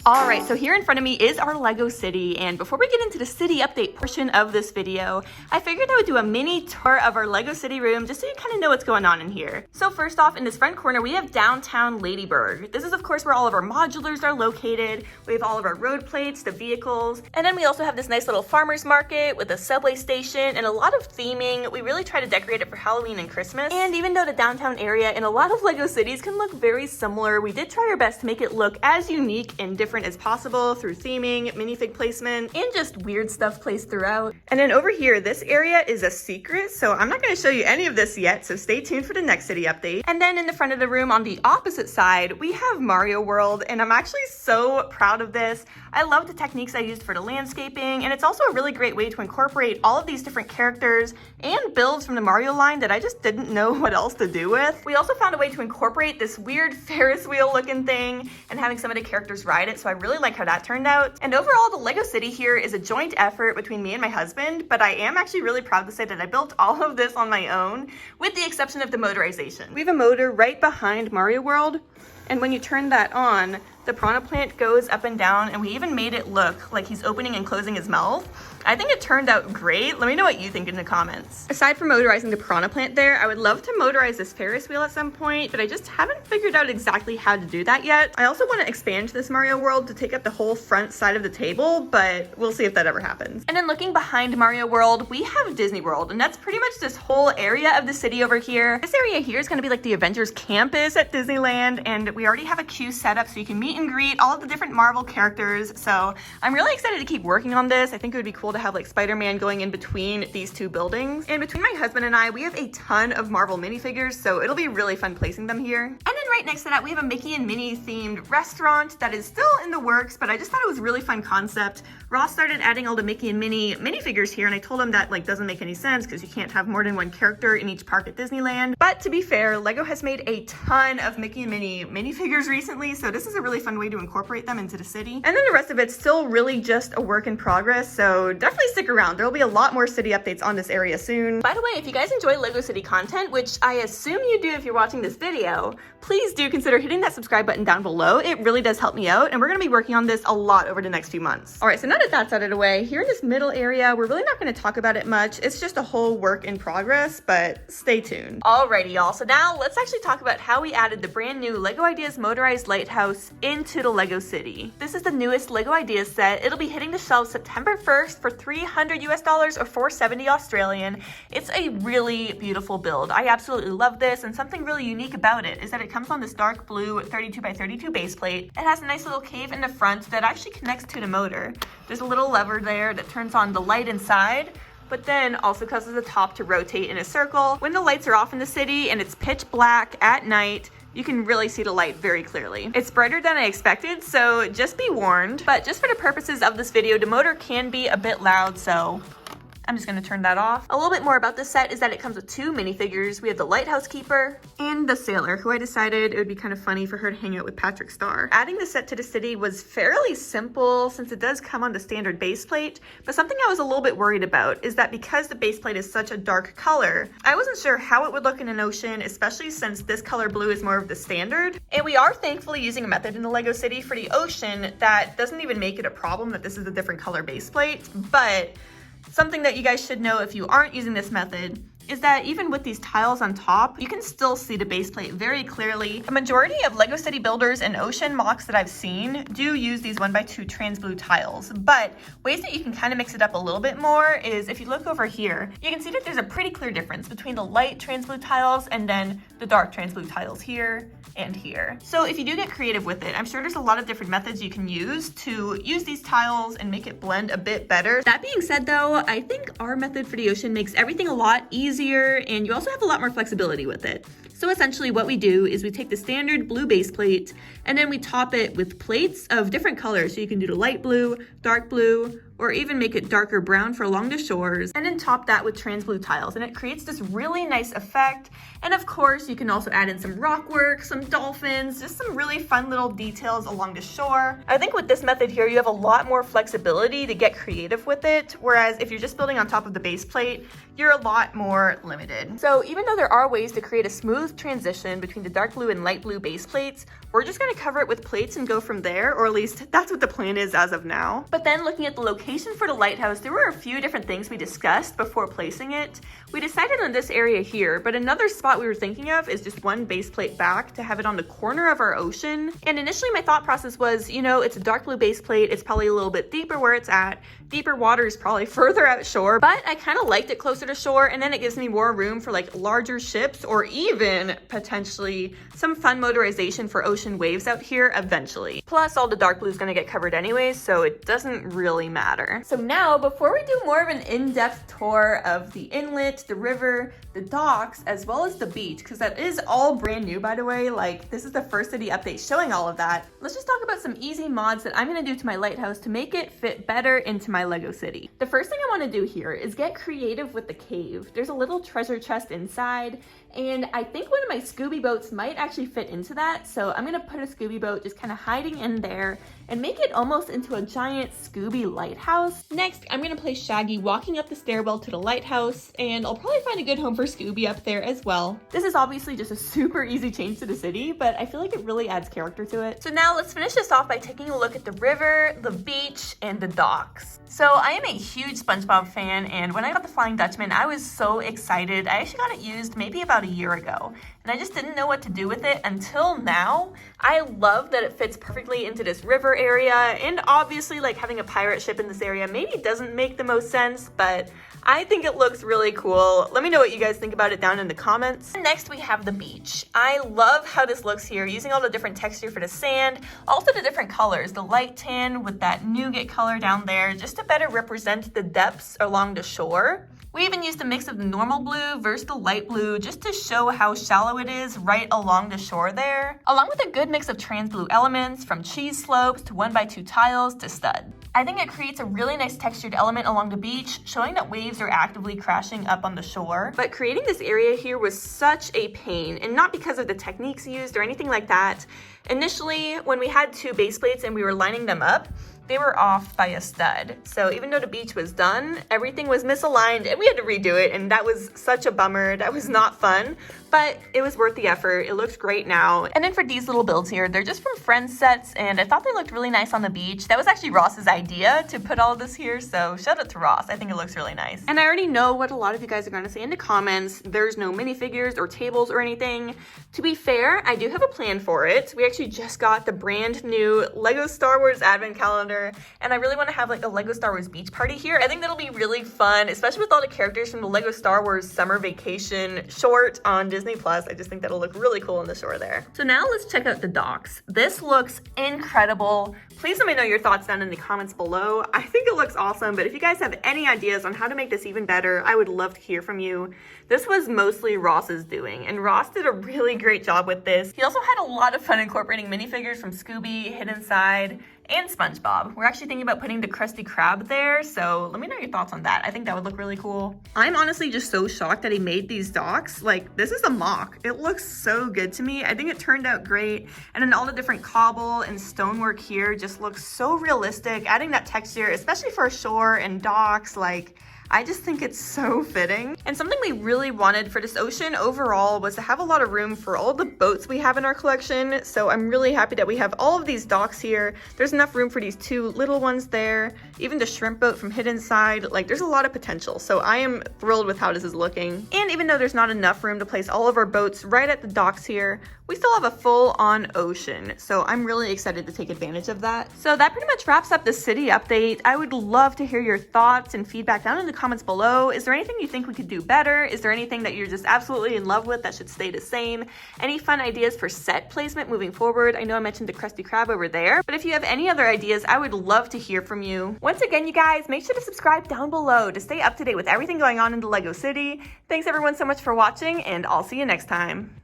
Alright, so here in front of me is our LEGO city, and before we get into the city update portion of this video, I figured I would do a mini tour of our LEGO city room just so you kind of know what's going on in here. So first off, in this front corner, we have downtown Ladybug. This is of course where all of our modulars are located. We have all of our road plates, the vehicles, and then we also have this nice little farmer's market with a subway station and a lot of theming. We really try to decorate it for Halloween and Christmas. And even though the downtown area in a lot of LEGO cities can look very similar, we did try our best to make it look as unique and different as possible through theming, minifig placement, and just weird stuff placed throughout. And then over here, this area is a secret, so I'm not going to show you any of this yet, so stay tuned for the next city update. And then in the front of the room on the opposite side, we have Mario World, and I'm actually so proud of this. I love the techniques I used for the landscaping, and it's also a really great way to incorporate all of these different characters and builds from the Mario line that I just didn't know what else to do with. We also found a way to incorporate this weird Ferris wheel looking thing and having some of the characters ride it, so I really like how that turned out. And overall, the LEGO city here is a joint effort between me and my husband, but I am actually really proud to say that I built all of this on my own, with the exception of the motorization. We have a motor right behind Mario World, and when you turn that on, the piranha plant goes up and down, and we even made it look like he's opening and closing his mouth. I think it turned out great. Let me know what you think in the comments. Aside from motorizing the piranha plant there, I would love to motorize this Ferris wheel at some point, but I just haven't figured out exactly how to do that yet. I also want to expand this Mario World to take up the whole front side of the table, but we'll see if that ever happens. And then looking behind Mario World, we have Disney World, and that's pretty much this whole area of the city over here. This area here is going to be like the Avengers campus at Disneyland, and we already have a queue set up so you can meet and greet all of the different Marvel characters. So I'm really excited to keep working on this. I think it would be cool to have like Spider-Man going in between these two buildings. And between my husband and I, we have a ton of Marvel minifigures, so it'll be really fun placing them here. And then right next to that, we have a Mickey and Minnie themed restaurant that is still in the works, but I just thought it was a really fun concept. Ross started adding all the Mickey and Minnie minifigures here, and I told him that like doesn't make any sense because you can't have more than one character in each park at Disneyland. But to be fair, LEGO has made a ton of Mickey and Minnie minifigures recently, so this is a really fun way to incorporate them into the city. And then the rest of it's still really just a work in progress, so definitely stick around. There will be a lot more city updates on this area soon. By the way, if you guys enjoy LEGO City content, which I assume you do if you're watching this video, please do consider hitting that subscribe button down below. It really does help me out, and we're going to be working on this a lot over the next few months. All right, so now that that's out of the way, here in this middle area, we're really not going to talk about it much. It's just a whole work in progress, but stay tuned. Alrighty, y'all. So now let's actually talk about how we added the brand new LEGO Ideas Motorized Lighthouse into the LEGO City. This is the newest LEGO Ideas set. It'll be hitting the shelves September 1st for $300 US or 470 Australian. It's a really beautiful build. I absolutely love this, and something really unique about it is that it comes on this dark blue 32 by 32 base plate. It has a nice little cave in the front that actually connects to the motor. There's a little lever there that turns on the light inside, but then also causes the top to rotate in a circle. When the lights are off in the city and it's pitch black at night, you can really see the light very clearly. It's brighter than I expected, so just be warned. But just for the purposes of this video, the motor can be a bit loud, so I'm just gonna turn that off. A little bit more about this set is that it comes with two minifigures. We have the Lighthouse Keeper and the Sailor, who I decided it would be kind of funny for her to hang out with Patrick Star. Adding the set to the city was fairly simple since it does come on the standard base plate, but something I was a little bit worried about is that because the base plate is such a dark color, I wasn't sure how it would look in an ocean, especially since this color blue is more of the standard. And we are thankfully using a method in the LEGO City for the ocean that doesn't even make it a problem that this is a different color base plate, but something that you guys should know if you aren't using this method is that even with these tiles on top, you can still see the base plate very clearly. A majority of LEGO City builders and ocean mocks that I've seen do use these 1x2 trans blue tiles, but ways that you can kind of mix it up a little bit more is if you look over here, you can see that there's a pretty clear difference between the light trans blue tiles and then the dark trans blue tiles here and here. So if you do get creative with it, I'm sure there's a lot of different methods you can use to use these tiles and make it blend a bit better. That being said though, I think our method for the ocean makes everything a lot easier, and you also have a lot more flexibility with it. So essentially what we do is we take the standard blue base plate and then we top it with plates of different colors. So you can do the light blue, dark blue, or even make it darker brown for along the shores, and then top that with trans blue tiles, and it creates this really nice effect. And of course, you can also add in some rock work, some dolphins, just some really fun little details along the shore. I think with this method here, you have a lot more flexibility to get creative with it, whereas if you're just building on top of the base plate, you're a lot more limited. So even though there are ways to create a smooth smooth transition between the dark blue and light blue base plates, we're just gonna cover it with plates and go from there, or at least that's what the plan is as of now. But then looking at the location for the lighthouse, there were a few different things we discussed before placing it. We decided on this area here, but another spot we were thinking of is just one base plate back to have it on the corner of our ocean. And initially my thought process was, you know, it's a dark blue base plate, it's probably a little bit deeper where it's at. Deeper water is probably further out shore, but I kind of liked it closer to shore, and then it gives me more room for like larger ships or even potentially some fun motorization for ocean waves out here eventually. Plus all the dark blue is going to get covered anyways, so it doesn't really matter. So now before we do more of an in-depth tour of the inlet, the river, the docks, as well as the beach, because that is all brand new by the way, like this is the first city update showing all of that, let's just talk about some easy mods that I'm going to do to my lighthouse to make it fit better into my Lego city. The first thing I want to do here is get creative with the cave. There's a little treasure chest inside, and I think one of my Scooby boats might actually fit into that, so I'm gonna put a Scooby boat just kind of hiding in there and make it almost into a giant Scooby lighthouse. Next, I'm gonna place Shaggy walking up the stairwell to the lighthouse, and I'll probably find a good home for Scooby up there as well. This is obviously just a super easy change to the city, but I feel like it really adds character to it. So now let's finish this off by taking a look at the river, the beach, and the docks. So I am a huge SpongeBob fan, and when I got the Flying Dutchman, I was so excited. I actually got it used maybe about a year ago, and I just didn't know what to do with it until now. I love that it fits perfectly into this river area, and obviously like having a pirate ship in this area maybe doesn't make the most sense, but I think it looks really cool. Let me know what you guys think about it down in the comments. Next, we have the beach. I love how this looks here, using all the different texture for the sand, also the different colors, the light tan with that nougat color down there, just to better represent the depths along the shore. We even used a mix of the normal blue versus the light blue just to show how shallow it is right along the shore there, along with a good mix of trans blue elements from cheese slopes to 1x2 tiles to stud. I think it creates a really nice textured element along the beach, showing that waves are actively crashing up on the shore. But creating this area here was such a pain, and not because of the techniques used or anything like that. Initially, when we had two base plates and we were lining them up, they were off by a stud. So even though the beach was done, everything was misaligned and we had to redo it, and that was such a bummer. That was not fun, but it was worth the effort. It looks great now. And then for these little builds here, they're just from Friends sets, and I thought they looked really nice on the beach. That was actually Ross's idea to put all of this here, so shout out to Ross. I think it looks really nice. And I already know what a lot of you guys are gonna say in the comments. There's no minifigures or tables or anything. To be fair, I do have a plan for it. We actually just got the brand new LEGO Star Wars Advent Calendar, and I really want to have like a LEGO Star Wars beach party here. I think that'll be really fun, especially with all the characters from the LEGO Star Wars Summer Vacation short on Disney Plus. I just think that'll look really cool on the shore there. So now let's check out the docks. This looks incredible. Please let me know your thoughts down in the comments below. I think it looks awesome, but if you guys have any ideas on how to make this even better, I would love to hear from you. This was mostly Ross's doing, and Ross did a really great job with this. He also had a lot of fun incorporating minifigures from Scooby, Hidden Side, and SpongeBob. We're actually thinking about putting the Krusty Krab there, so let me know your thoughts on that. I think that would look really cool. I'm honestly just so shocked that he made these docks. Like, this is a mock. It looks so good to me. I think it turned out great. And then all the different cobble and stonework here just looks so realistic, adding that texture, especially for shore and docks. Like, I just think it's so fitting. And something we really wanted for this ocean overall was to have a lot of room for all the boats we have in our collection. So I'm really happy that we have all of these docks here. There's enough room for these two little ones there. Even the shrimp boat from Hidden Side. Like, there's a lot of potential. So I am thrilled with how this is looking. And even though there's not enough room to place all of our boats right at the docks here, we still have a full-on ocean. So I'm really excited to take advantage of that. So that pretty much wraps up the city update. I would love to hear your thoughts and feedback down in the comments below. Is there anything you think we could do better? Is there anything that you're just absolutely in love with that should stay the same? Any fun ideas for set placement moving forward? I know I mentioned the Krusty Krab over there, but if you have any other ideas, I would love to hear from you. Once again, you guys, make sure to subscribe down below to stay up to date with everything going on in the LEGO City. Thanks everyone so much for watching, and I'll see you next time.